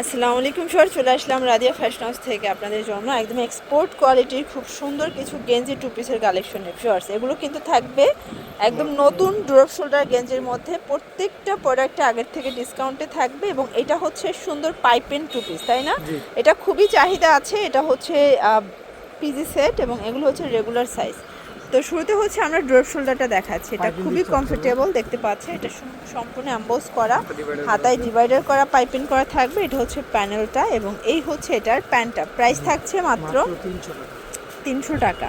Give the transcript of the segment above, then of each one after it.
আসসালামু আলাইকুম স্যার, চলে আসলাম রাদিয়া ফ্যাশন হাউস থেকে আপনাদের জন্য একদম এক্সপোর্ট কোয়ালিটির খুব সুন্দর কিছু গেঞ্জি টু পিসের কালেকশন ভিউয়ার্স। এগুলো কিন্তু থাকবে একদম নতুন ড্রপ শোল্ডার গেঞ্জির মধ্যে। প্রত্যেকটা প্রোডাক্টে আগের থেকে ডিসকাউন্টে থাকবে এবং এটা হচ্ছে সুন্দর পাইপেন টু পিস, তাই না? এটা খুবই চাহিদা আছে। এটা হচ্ছে পিজি সেট এবং এগুলো হচ্ছে রেগুলার সাইজ। তো শুরুতে হচ্ছে আমরা ড্রপ শোল্ডারটা দেখাচ্ছি। এটা খুবই কমফোর্টেবল, দেখতে পাচ্ছেন। এটা সম্পূর্ণ অ্যাম্বোস করা, হাতায় ডিভাইডার করা, পাইপিং করা থাকবে। এটা হচ্ছে প্যানেলটা এবং এই হচ্ছে এটার প্যান্টটা। প্রাইস থাকছে মাত্র 300 টাকা।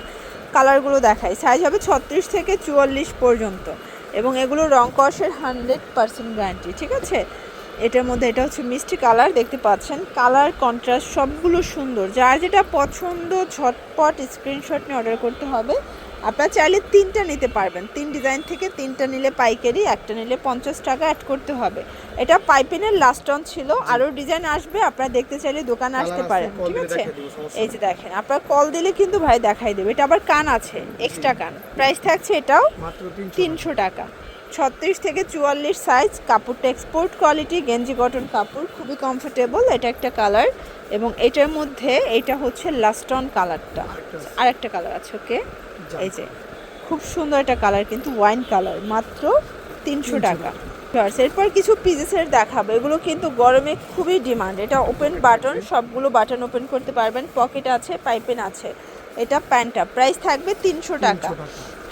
কালারগুলো দেখাই, সাইজ হবে 36 থেকে 44 পর্যন্ত এবং এগুলো রং কষের 100% গ্যারান্টি, ঠিক আছে? এটার মধ্যে এটা হচ্ছে মিষ্টি কালার, দেখতে পাচ্ছেন। কালার কন্ট্রাস্ট সবগুলো সুন্দর। যার যেটা পছন্দ ঝটপট স্ক্রিনশট নিয়ে অর্ডার করতে হবে। আপনারা চাইলে 3টা নিতে পারবেন। 3 ডিজাইন থেকে 3টা নিলে পাইকারি, একটা নিলে 50 টাকা অ্যাড করতে হবে। এটা পাইপিনের লাস্ট অন ছিল, আরও ডিজাইন আসবে। আপনারা দেখতে চাইলে দোকানে আসতে পারেন, ঠিক আছে? এই যে দেখেন, আপনারা কল দিলে কিন্তু ভাই দেখাই দেবে। এটা আবার কান আছে, এক্সট্রা কান। প্রাইস থাকছে এটাও মাত্র 300 টাকা। 36 থেকে 44 সাইজ। কাপড়টা এক্সপোর্ট কোয়ালিটি, গেঞ্জি কটন কাপড়, খুবই কমফোর্টেবল। এটা একটা কালার এবং এটার মধ্যে এটা হচ্ছে লাস্ট অন কালারটা। আর একটা কালার আছে, ওকে? এই যে খুব সুন্দর একটা কালার, কিন্তু ওয়াইন কালার, মাত্র 300 টাকা। এরপর কিছু পিসেসের দেখাবো। এগুলো কিন্তু গরমে খুবই ডিমান্ড। এটা ওপেন বাটন, সবগুলো বাটন ওপেন করতে পারবেন। পকেট আছে, পাইপেন আছে। এটা প্যান্টটা, প্রাইস থাকবে 300 টাকা।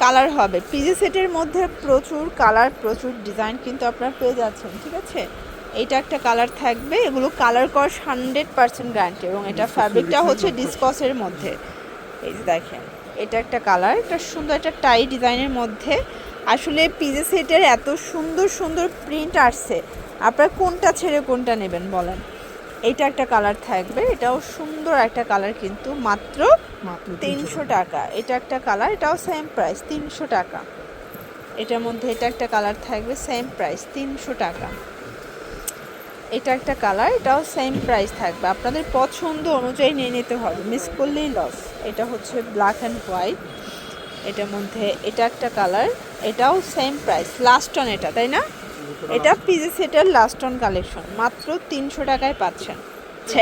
কালার হবে পিজি সেটের মধ্যে প্রচুর কালার, প্রচুর ডিজাইন কিন্তু আপনারা পেয়ে যাচ্ছেন, ঠিক আছে? এইটা একটা কালার থাকবে। এগুলো কালার কস 100% গ্যারান্টি এবং এটা ফ্যাব্রিকটা হচ্ছে ডিসকসের মধ্যে। এই যে দেখেন, এটা একটা কালার, এটা সুন্দর একটা টাই ডিজাইনের মধ্যে। আসলে পিজি সেটের এত সুন্দর সুন্দর প্রিন্ট আসছে, আপনারা কোনটা ছেড়ে কোনটা নেবেন বলেন? এইটা একটা কালার থাকবে, এটাও সুন্দর একটা কালার, কিন্তু মাত্র 300 টাকা। এটা একটা কালার, এটাও সেম প্রাইস 300 টাকা। এটার মধ্যে এটা একটা কালার থাকবে, সেম প্রাইস 300 টাকা। এটা একটা কালার, এটাও সেম প্রাইস থাকবে। আপনাদের পছন্দ অনুযায়ী নিয়ে নিতে হবে, মিস করলেই লস। এটা হচ্ছে ব্ল্যাক অ্যান্ড হোয়াইট। এটার মধ্যে এটা একটা কালার, এটাও সেম প্রাইস, লাস্ট অন এটা, তাই না? এটা পিজি সেটের লাস্ট অন কালেকশন, মাত্র 300 টাকায় পাচ্ছেন।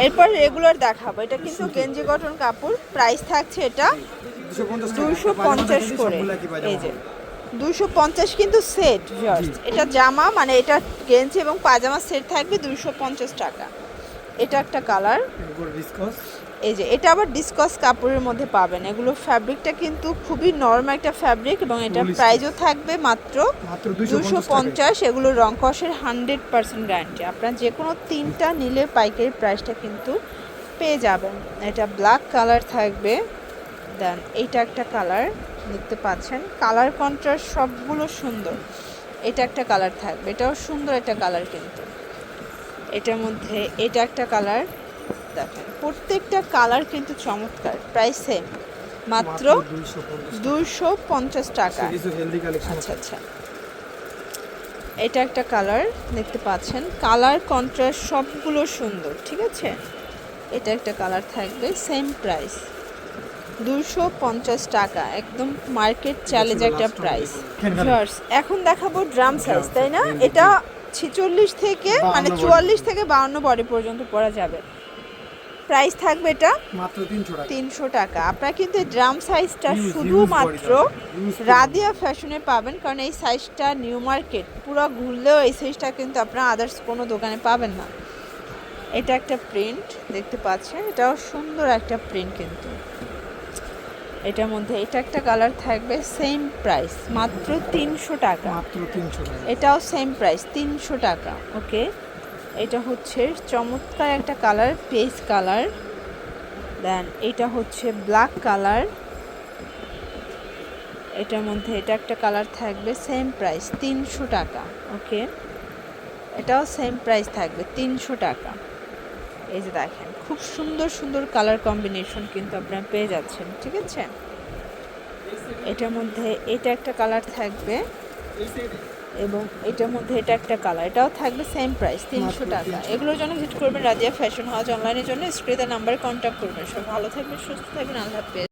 এরপর রেগুলার দেখাবো। এটা কিন্তু গেঞ্জি কটন কাপড়, প্রাইস থাকছে এটা 250 করে। এই যে 250 কিন্তু সেট ভিউয়ার্স। এটা জামা মানে এটা গেঞ্জি এবং পাজামা সেট থাকবে 250 টাকা। এটা একটা কালার, এই যে এটা আবার ডিসকস কাপড়ের মধ্যে পাবেন। এগুলো ফ্যাব্রিকটা কিন্তু খুবই নরম একটা ফ্যাব্রিক এবং এটা প্রাইসও থাকবে মাত্র 250। এগুলো রং কষের 100% গ্যারান্টি। আপনারা যে কোনো 3টা নিলে পাইকারি প্রাইসটা কিন্তু পেয়ে যাবেন। এটা ব্ল্যাক কালার থাকবে। দেন এইটা একটা কালার, দেখতে পাচ্ছেন। কালার কন্ট্রাস্ট সবগুলো সুন্দর। এটা একটা কালার থাকবে, এটাও সুন্দর একটা কালার কিন্তু। এটার মধ্যে এটা একটা কালার, দেখেন প্রত্যেকটা কালার কিন্তু চমৎকার। প্রাইস সেম, মাত্র 250 টাকা। আচ্ছা আচ্ছা, এটা একটা কালার, দেখতে পাচ্ছেন। কালার কন্ট্রাস্ট সবগুলো সুন্দর, ঠিক আছে? এটা একটা কালার থাকবে, সেম প্রাইস 250 টাকা, একদম মার্কেট চ্যালেঞ্জ একটা প্রাইস। এখন দেখাবো ড্রাম সাইজ, তাই না? এটা 46 থেকে মানে 44 থেকে 52 বডি পর্যন্ত পরা যাবে। প্রাইস থাকবে এটা মাত্র 300 টাকা। আপনারা কিন্তু ড্রাম সাইজটা শুধুমাত্র রাদিয়া ফ্যাশনে পাবেন, কারণ এই সাইজটা নিউ মার্কেট পুরো ঘুরলেও এই সাইজটা কিন্তু আপনারা আদার্স কোনো দোকানে পাবেন না। এটা একটা প্রিন্ট, দেখতে পাচ্ছেন। এটাও সুন্দর একটা প্রিন্ট কিন্তু। এটার মধ্যে এটা একটা কালার থাকবে, সেম প্রাইস, মাত্র 300 টাকা। এটাও সেম প্রাইস 300 টাকা, ওকে? এটা হচ্ছে চমৎকার একটা কালার, পেস্ট কালার। দেন এটা হচ্ছে ব্ল্যাক কালার। এটার মধ্যে এটা একটা কালার থাকবে, সেম প্রাইস 300 টাকা, ওকে? এটাও সেম প্রাইস থাকবে 300 টাকা। এই যে দেখেন, খুব সুন্দর সুন্দর কালার কম্বিনেশন কিন্তু আপনারা পেয়ে যাচ্ছেন, ঠিক আছে? এটার মধ্যে এটা একটা কালার থাকবে এবং এটার মধ্যে এটা একটা কালার, এটাও থাকবে সেম প্রাইস 300 টাকা। এগুলোর জন্য ভিজিট করবেন রাদিয়া ফ্যাশন হাউস। অনলাইনের জন্য স্ক্রিনে নাম্বারে কন্ট্যাক্ট করবেন। সব ভালো থাকবেন, সুস্থ থাকবেন, আল্লাহ হাফেজ।